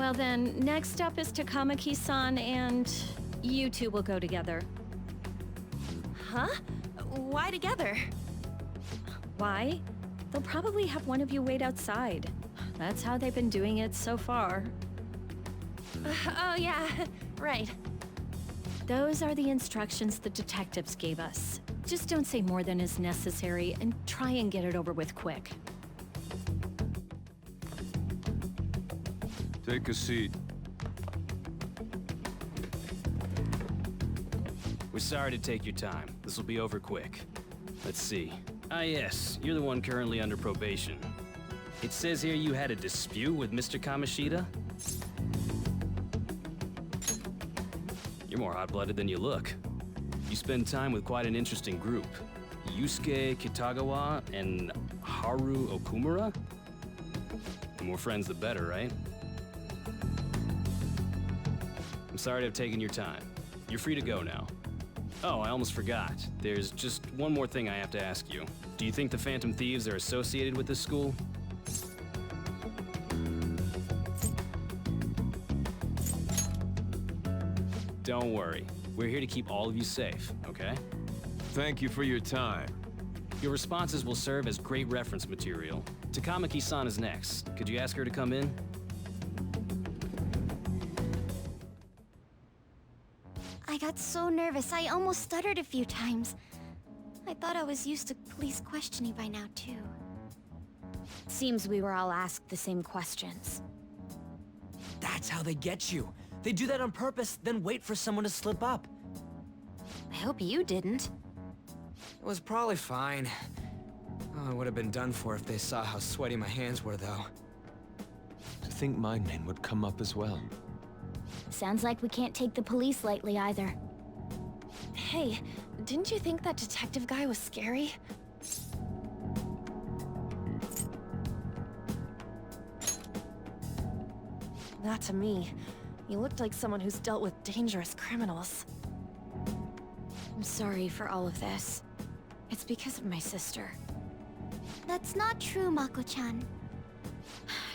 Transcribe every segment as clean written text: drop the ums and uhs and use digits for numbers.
Well then, next up is Takamaki-san, and you two will go together. Huh? Why together? Why? They'll probably have one of you wait outside. That's how they've been doing it so far. Oh yeah, right. Those are the instructions the detectives gave us. Just don't say more than is necessary and try and get it over with quick. Take a seat. We're sorry to take your time. This will be over quick. Let's see. Ah yes, you're the one currently under probation. It says here you had a dispute with Mr. Kamoshida? You're more hot-blooded than you look. You spend time with quite an interesting group. Yusuke Kitagawa and Haru Okumura? The more friends, the better, right? I'm sorry to have taken your time. You're free to go now. Oh, I almost forgot. There's just one more thing I have to ask you. Do you think the Phantom Thieves are associated with this school? Don't worry. We're here to keep all of you safe, okay? Thank you for your time. Your responses will serve as great reference material. Takamaki-san is next. Could you ask her to come in? I got so nervous, I almost stuttered a few times. I thought I was used to police questioning by now, too. Seems we were all asked the same questions. That's how they get you. They do that on purpose, then wait for someone to slip up. I hope you didn't. It was probably fine. Oh, it would have been done for if they saw how sweaty my hands were, though. To think my name would come up as well. Sounds like we can't take the police lightly either. Hey, didn't you think that detective guy was scary? Not to me. You looked like someone who's dealt with dangerous criminals. I'm sorry for all of this. It's because of my sister. That's not true, Mako-chan.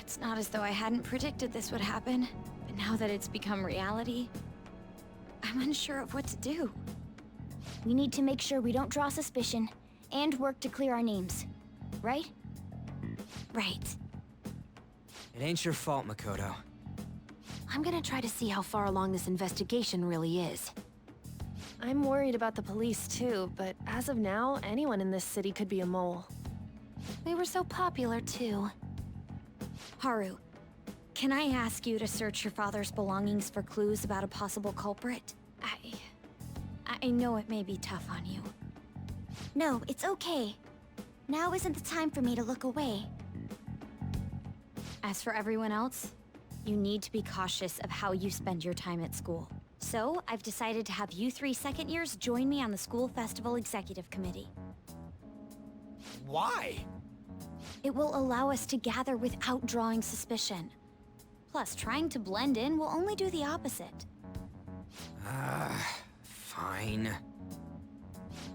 It's not as though I hadn't predicted this would happen, but now that it's become reality, I'm unsure of what to do. We need to make sure we don't draw suspicion, and work to clear our names. Right? Right. It ain't your fault, Makoto. I'm gonna try to see how far along this investigation really is. I'm worried about the police too, but as of now, anyone in this city could be a mole. They were so popular too. Haru, can I ask you to search your father's belongings for clues about a possible culprit? I know it may be tough on you. No, it's okay. Now isn't the time for me to look away. As for everyone else, you need to be cautious of how you spend your time at school. So, I've decided to have you three second years join me on the school festival executive committee. Why? It will allow us to gather without drawing suspicion. Plus, trying to blend in will only do the opposite. Fine.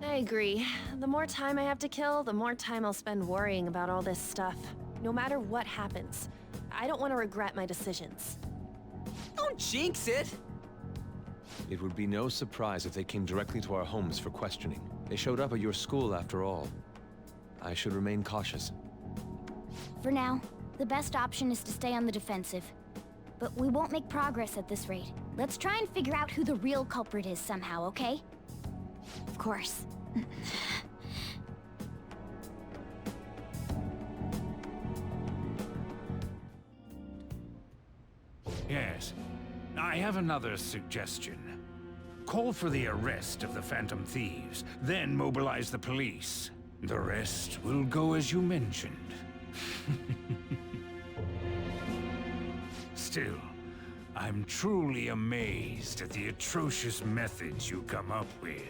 I agree. The more time I have to kill, the more time I'll spend worrying about all this stuff. No matter what happens. I don't want to regret my decisions. Don't jinx it! It would be no surprise if they came directly to our homes for questioning. They showed up at your school after all. I should remain cautious. For now, the best option is to stay on the defensive. But we won't make progress at this rate. Let's try and figure out who the real culprit is somehow, okay? Of course. Yes. I have another suggestion. Call for the arrest of the Phantom Thieves, then mobilize the police. The rest will go as you mentioned. Still, I'm truly amazed at the atrocious methods you come up with.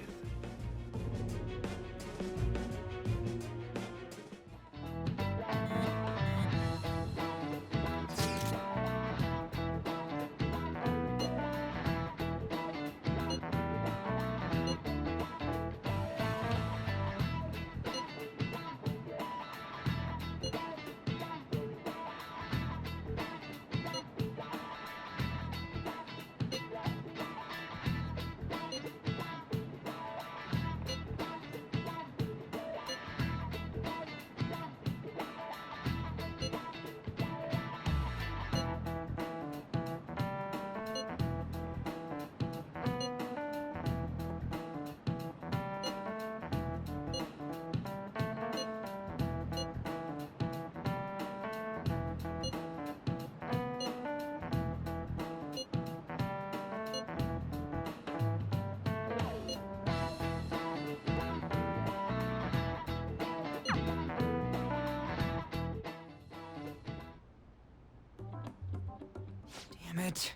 Damn it.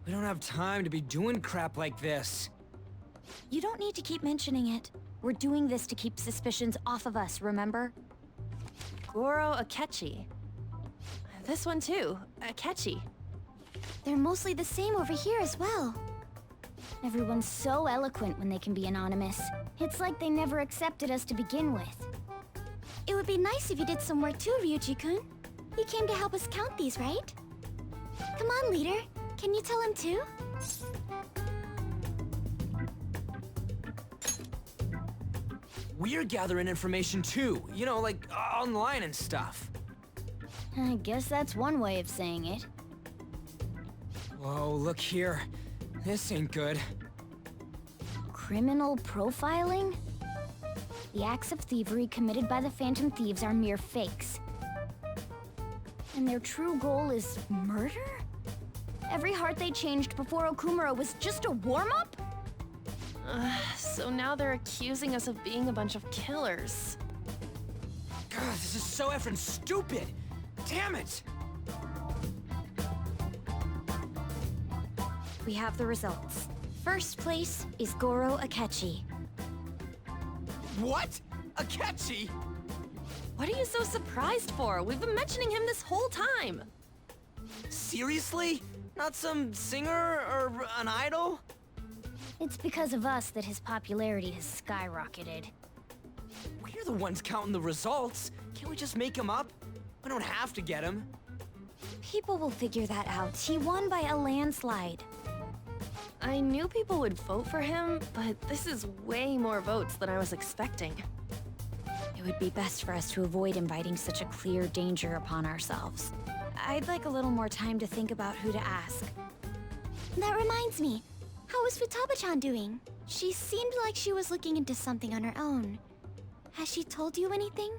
We don't have time to be doing crap like this. You don't need to keep mentioning it. We're doing this to keep suspicions off of us, remember? Goro Akechi. This one too, Akechi. They're mostly the same over here as well. Everyone's so eloquent when they can be anonymous. It's like they never accepted us to begin with. It would be nice if you did some work too, Ryuji-kun. You came to help us count these, right? Come on, leader. Can you tell him too? We're gathering information too, you know, like online and stuff. I guess that's one way of saying it. Whoa, look here. This ain't good. Criminal profiling? The acts of thievery committed by the Phantom Thieves are mere fakes. And their true goal is murder? Every heart they changed before Okumura was just a warm-up? So now they're accusing us of being a bunch of killers. God, this is so effing stupid! Damn it! We have the results. First place is Goro Akechi. What? Akechi? What are you so surprised for? We've been mentioning him this whole time. Seriously? Not some singer or an idol? It's because of us that his popularity has skyrocketed. We're the ones counting the results. Can't we just make him up? We don't have to get him. People will figure that out. He won by a landslide. I knew people would vote for him, but this is way more votes than I was expecting. It would be best for us to avoid inviting such a clear danger upon ourselves. I'd like a little more time to think about who to ask. That reminds me. How is Futaba-chan doing? She seemed like she was looking into something on her own. Has she told you anything?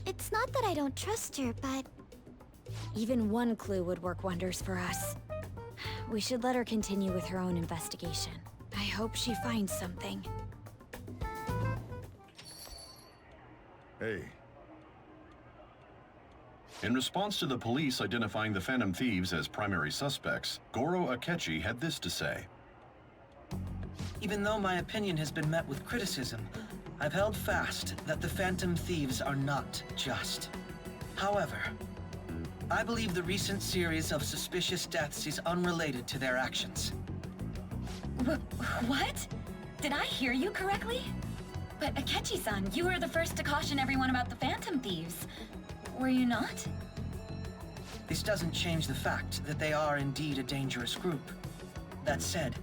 It's not that I don't trust her, but... Even one clue would work wonders for us. We should let her continue with her own investigation. I hope she finds something. Hey. In response to the police identifying the Phantom Thieves as primary suspects, Goro Akechi had this to say. Even though my opinion has been met with criticism, I've held fast that the Phantom Thieves are not just. However, I believe the recent series of suspicious deaths is unrelated to their actions. What? Did I hear you correctly? But Akechi-san, you were the first to caution everyone about the Phantom Thieves. Were you not? This doesn't change the fact that they are indeed a dangerous group. That said,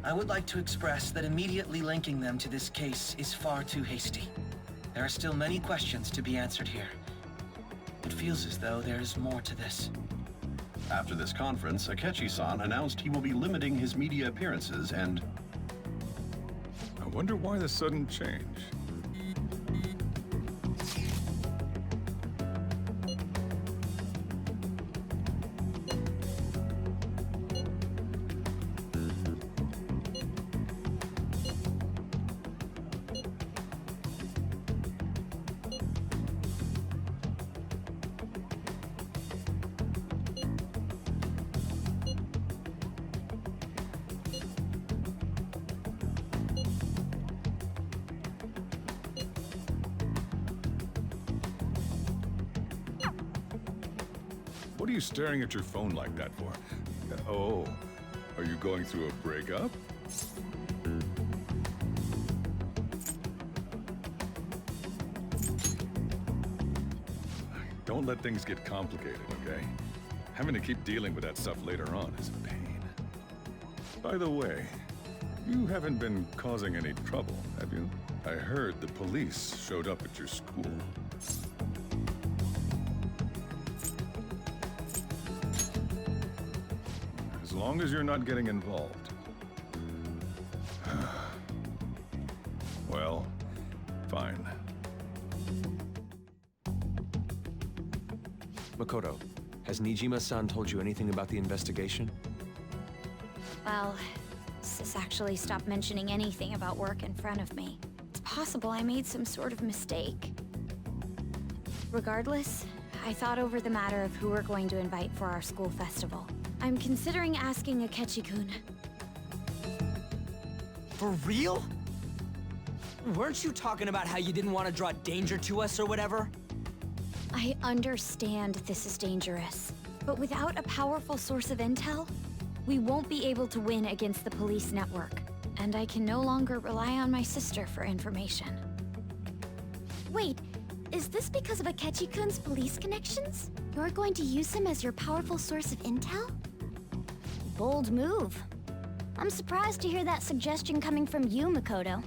I would like to express that immediately linking them to this case is far too hasty. There are still many questions to be answered here. It feels as though there is more to this. After this conference, Akechi-san announced he will be limiting his media appearances and... I wonder why the sudden change. What are you staring at your phone like that for? Oh, are you going through a breakup? Don't let things get complicated, okay? Having to keep dealing with that stuff later on is a pain. By the way, you haven't been causing any trouble, have you? I heard the police showed up at your school. As long as you're not getting involved. Well, fine. Makoto, has Nijima-san told you anything about the investigation? Well, Sis actually stopped mentioning anything about work in front of me. It's possible I made some sort of mistake. Regardless, I thought over the matter of who we're going to invite for our school festival. I'm considering asking Akechi-kun. For real? Weren't you talking about how you didn't want to draw danger to us or whatever? I understand this is dangerous, but without a powerful source of intel, we won't be able to win against the police network, and I can no longer rely on my sister for information. Wait, is this because of Akechi-kun's police connections? You're going to use him as your powerful source of intel? Bold move. I'm surprised to hear that suggestion coming from you, Makoto.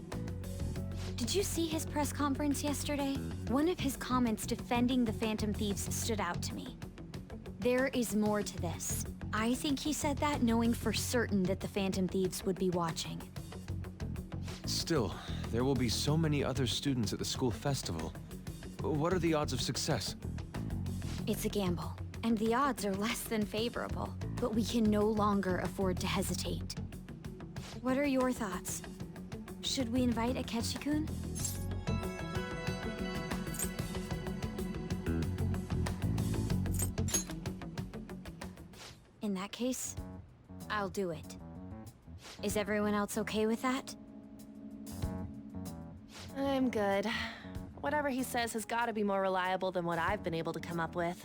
Did you see his press conference yesterday? One of his comments defending the Phantom Thieves stood out to me. There is more to this. I think he said that knowing for certain that the Phantom Thieves would be watching. Still, there will be so many other students at the school festival. What are the odds of success? It's a gamble, and the odds are less than favorable, but we can no longer afford to hesitate. What are your thoughts? Should we invite Akechi-kun? In that case, I'll do it. Is everyone else okay with that? I'm good. Whatever he says has got to be more reliable than what I've been able to come up with.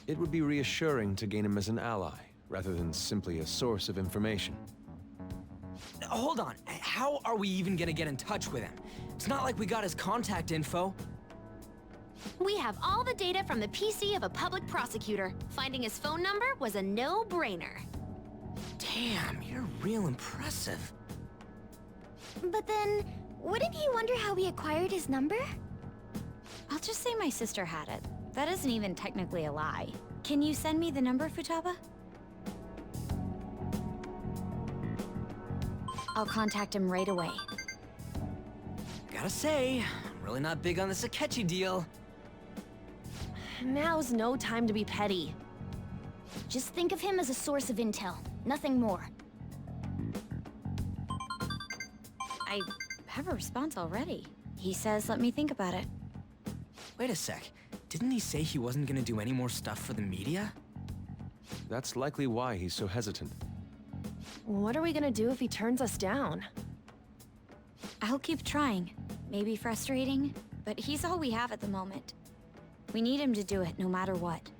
It would be reassuring to gain him as an ally, rather than simply a source of information. Hold on, how are we even gonna get in touch with him? It's not like we got his contact info. We have all the data from the PC of a public prosecutor. Finding his phone number was a no-brainer. Damn, you're real impressive. But then, wouldn't he wonder how we acquired his number? I'll just say my sister had it. That isn't even technically a lie. Can you send me the number, Futaba? I'll contact him right away. Gotta say, I'm really not big on this Akechi deal. Now's no time to be petty. Just think of him as a source of intel, nothing more. I have a response already. He says let me think about it. Wait a sec, didn't he say he wasn't gonna do any more stuff for the media? That's likely why he's so hesitant. What are we gonna do if he turns us down? I'll keep trying. Maybe frustrating, but he's all we have at the moment. We need him to do it no matter what.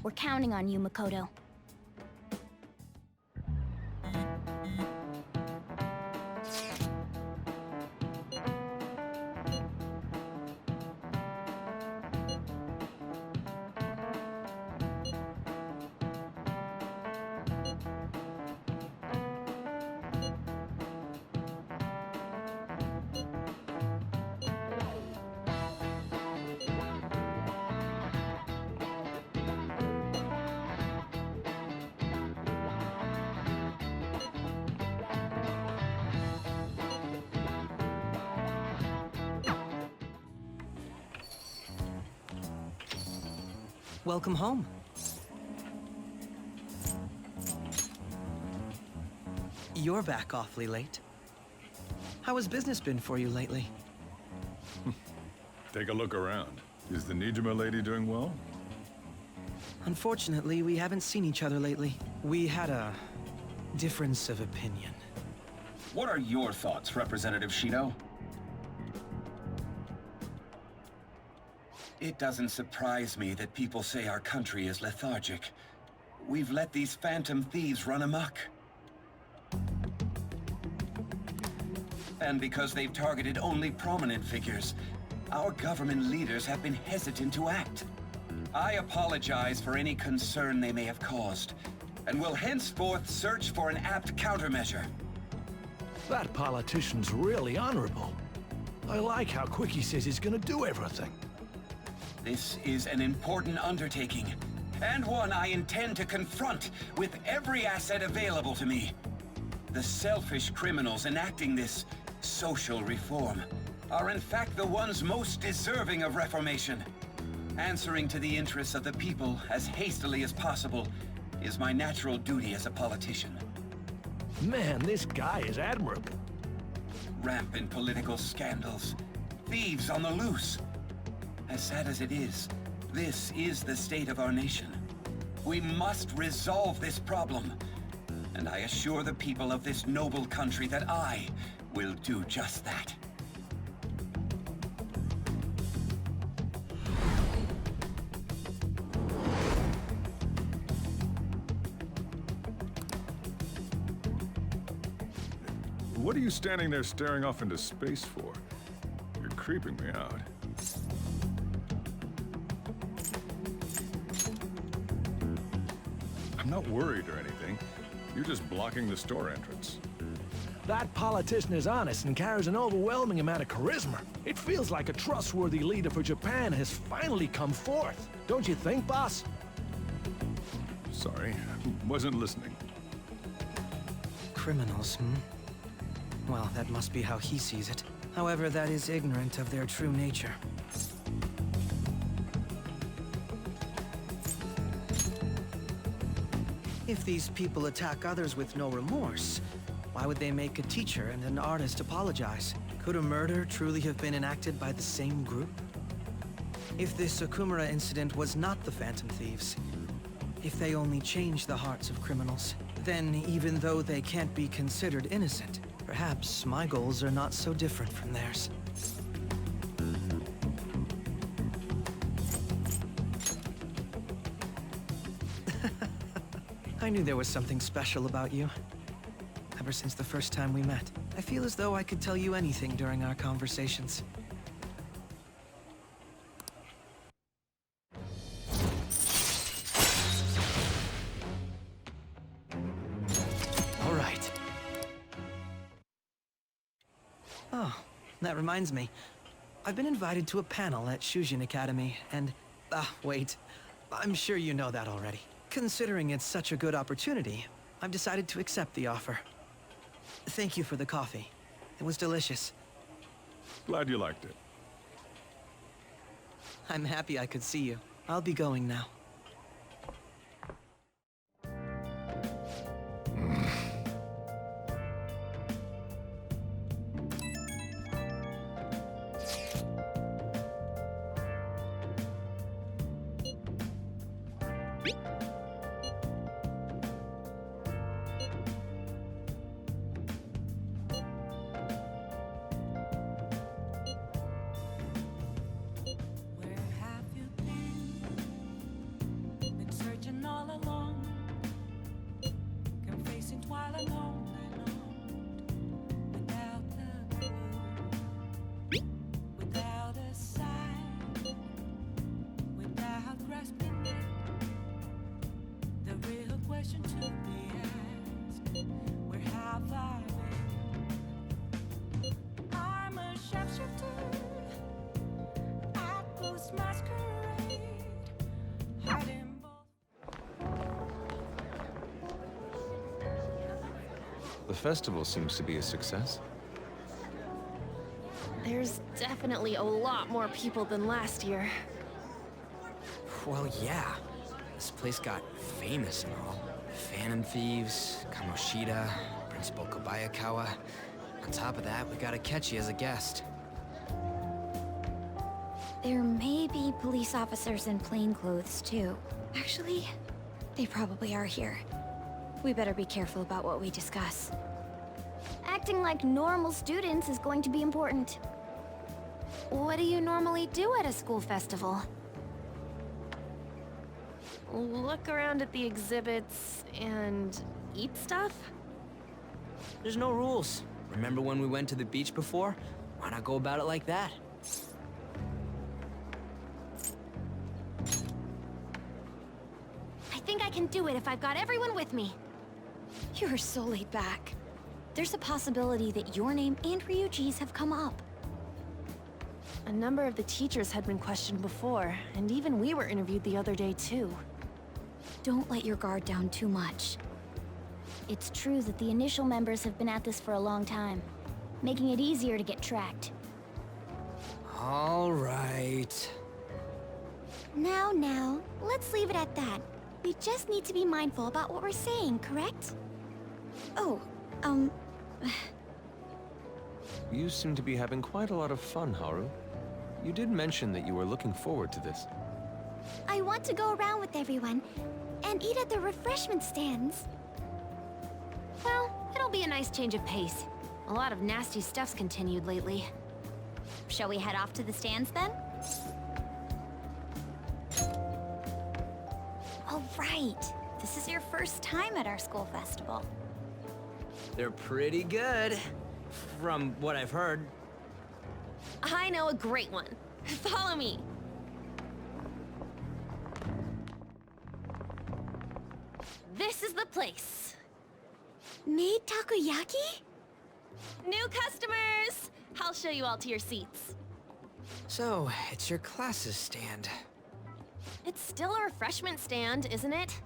We're counting on you, Makoto. Welcome home. You're back awfully late. How has business been for you lately? Take a look around. Is the Nijima lady doing well? Unfortunately, we haven't seen each other lately. We had a difference of opinion. What are your thoughts, Representative Shido? It doesn't surprise me that people say our country is lethargic. We've let these phantom thieves run amok. And because they've targeted only prominent figures, our government leaders have been hesitant to act. I apologize for any concern they may have caused, and will henceforth search for an apt countermeasure. That politician's really honorable. I like how quick he says he's gonna do everything. This is an important undertaking, and one I intend to confront with every asset available to me. The selfish criminals enacting this social reform are in fact the ones most deserving of reformation. Answering to the interests of the people as hastily as possible is my natural duty as a politician. Man, this guy is admirable. Rampant political scandals, thieves on the loose. As sad as it is, this is the state of our nation. We must resolve this problem. And I assure the people of this noble country that I will do just that. What are you standing there staring off into space for? You're creeping me out. I'm not worried or anything. You're just blocking the store entrance. That politician is honest and carries an overwhelming amount of charisma. It feels like a trustworthy leader for Japan has finally come forth. Don't you think, boss? Sorry, wasn't listening. Criminals, hmm? Well, that must be how he sees it. However, that is ignorant of their true nature. If these people attack others with no remorse, why would they make a teacher and an artist apologize? Could a murder truly have been enacted by the same group? If this Okumura incident was not the Phantom Thieves, if they only changed the hearts of criminals, then even though they can't be considered innocent, perhaps my goals are not so different from theirs. I knew there was something special about you. Ever since the first time we met, I feel as though I could tell you anything during our conversations. All right. Oh, that reminds me. I've been invited to a panel at Shujin Academy, and... wait. I'm sure you know that already. Considering it's such a good opportunity, I've decided to accept the offer. Thank you for the coffee. It was delicious. Glad you liked it. I'm happy I could see you. I'll be going now. The festival seems to be a success. There's definitely a lot more people than last year. Well, yeah. This place got famous and all. Phantom Thieves, Kamoshida, Principal Kobayakawa. On top of that, we got Akechi as a guest. There may be police officers in plainclothes, too. Actually, they probably are here. We better be careful about what we discuss. Acting like normal students is going to be important. What do you normally do at a school festival? Look around at the exhibits and eat stuff? There's no rules. Remember when we went to the beach before? Why not go about it like that? I think I can do it if I've got everyone with me. You're so laid back. There's a possibility that your name and Ryuji's have come up. A number of the teachers had been questioned before, and even we were interviewed the other day too. Don't let your guard down too much. It's true that the initial members have been at this for a long time, making it easier to get tracked. All right. Now, let's leave it at that. We just need to be mindful about what we're saying, correct? Oh, You seem to be having quite a lot of fun, Haru. You did mention that you were looking forward to this. I want to go around with everyone and eat at the refreshment stands. Well, it'll be a nice change of pace. A lot of nasty stuff's continued lately. Shall we head off to the stands then? Oh, right. This is your first time at our school festival. They're pretty good, from what I've heard. I know a great one. Follow me. This is the place. Made takoyaki? New customers! I'll show you all to your seats. So, it's your class's stand. It's still a refreshment stand, isn't it?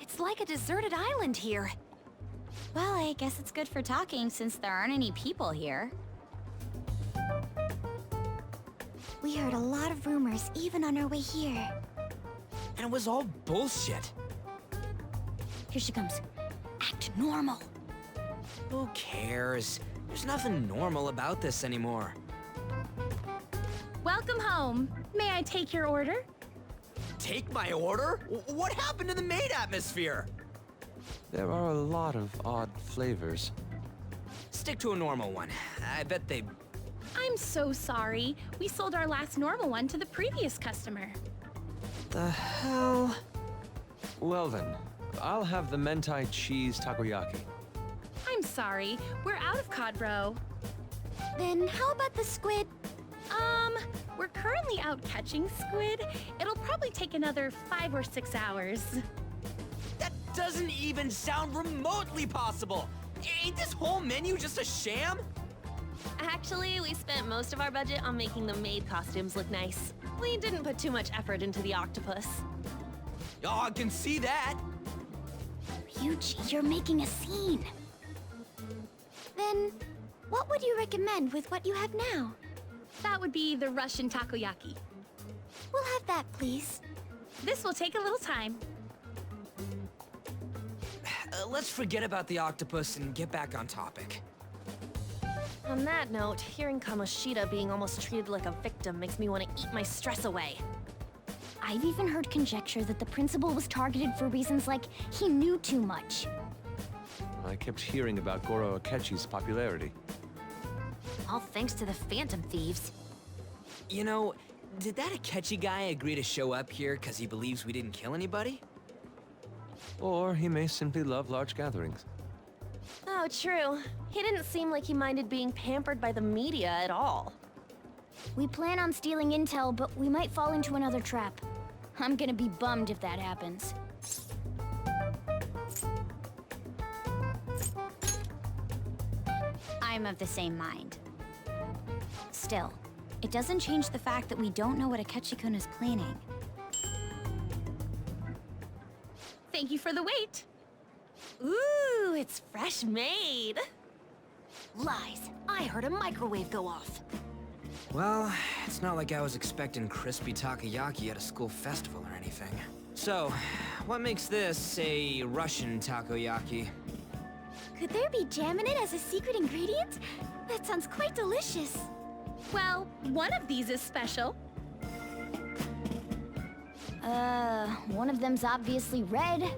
It's like a deserted island here. Well, I guess it's good for talking since there aren't any people here. We heard a lot of rumors even on our way here. And it was all bullshit. Here she comes. Act normal. Who cares? There's nothing normal about this anymore. Welcome home. May I take your order? Take my order? What happened to the maid atmosphere? There are a lot of odd flavors. Stick to a normal one. I bet they... I'm so sorry. We sold our last normal one to the previous customer. The hell? Well then, I'll have the mentai cheese takoyaki. I'm sorry. We're out of cod roe. Then how about the squid? We're currently out catching squid. It'll probably take another 5 or 6 hours. That doesn't even sound remotely possible! Ain't this whole menu just a sham? Actually, we spent most of our budget on making the maid costumes look nice. We didn't put too much effort into the octopus. Oh, I can see that! Ryuji, you're making a scene. Then, what would you recommend with what you have now? That would be the Russian takoyaki. We'll have that, please. This will take a little time. Let's forget about the octopus and get back on topic. On that note, hearing Kamoshida being almost treated like a victim makes me want to eat my stress away. I've even heard conjecture that the principal was targeted for reasons like he knew too much. I kept hearing about Goro Akechi's popularity. All thanks to the Phantom Thieves. You know, did that Akechi guy agree to show up here because he believes we didn't kill anybody? Or he may simply love large gatherings. Oh, true. He didn't seem like he minded being pampered by the media at all. We plan on stealing intel, but we might fall into another trap. I'm gonna be bummed if that happens. I'm of the same mind. Still, it doesn't change the fact that we don't know what Akechi-kun is planning. Thank you for the wait. Ooh, it's fresh made. Lies. I heard a microwave go off. Well, it's not like I was expecting crispy takoyaki at a school festival or anything. So, what makes this a Russian takoyaki? Could there be jam in it as a secret ingredient? That sounds quite delicious. Well, one of these is special. One of them's obviously red.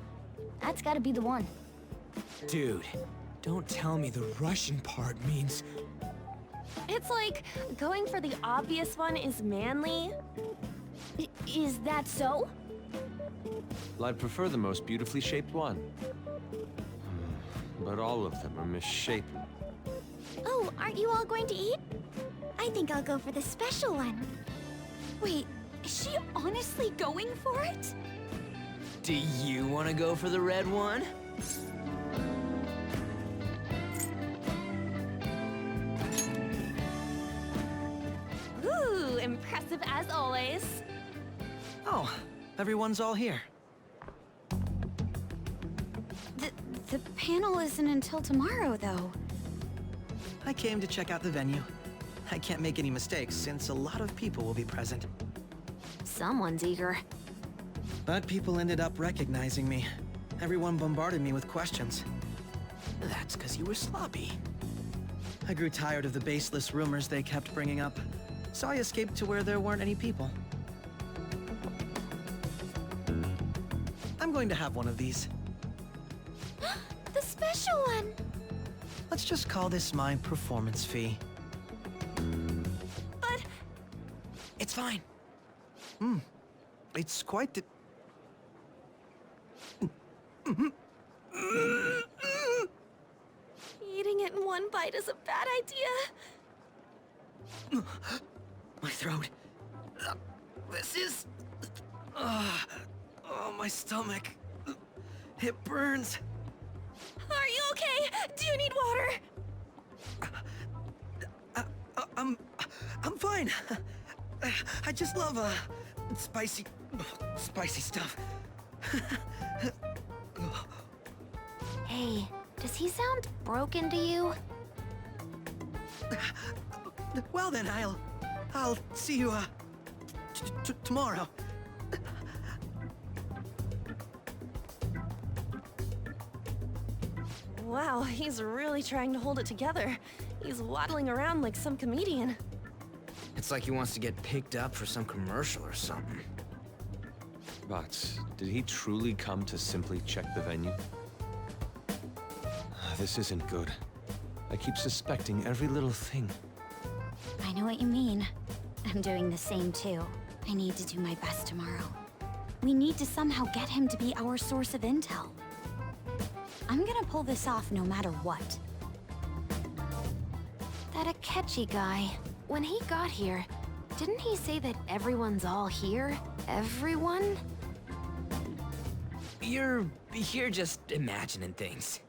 That's gotta be the one. Dude, don't tell me the Russian part means... It's like going for the obvious one is manly. Is that so? Well, I'd prefer the most beautifully shaped one. But all of them are misshapen. Oh, aren't you all going to eat? I think I'll go for the special one. Wait, is she honestly going for it? Do you want to go for the red one? Ooh, impressive as always. Oh, everyone's all here. The panel isn't until tomorrow, though. I came to check out the venue. I can't make any mistakes since a lot of people will be present. Someone's eager. But people ended up recognizing me. Everyone bombarded me with questions. That's because you were sloppy. I grew tired of the baseless rumors they kept bringing up. Saw you escape to where there weren't any people. I'm going to have one of these. The special one! Let's just call this my performance fee. But... It's fine. It's quite the... Eating it in one bite is a bad idea. My throat. This is... oh, my stomach. It burns. Are you okay? Do you need water? I'm fine. I just love, spicy stuff. Hey, does he sound broken to you? Well then, I'll see you, tomorrow. Wow, he's really trying to hold it together. He's waddling around like some comedian. It's like he wants to get picked up for some commercial or something. But did he truly come to simply check the venue? This isn't good. I keep suspecting every little thing. I know what you mean. I'm doing the same too. I need to do my best tomorrow. We need to somehow get him to be our source of intel. I'm gonna pull this off no matter what. That Akechi guy, when he got here, didn't he say that everyone's all here? Everyone? You're just imagining things.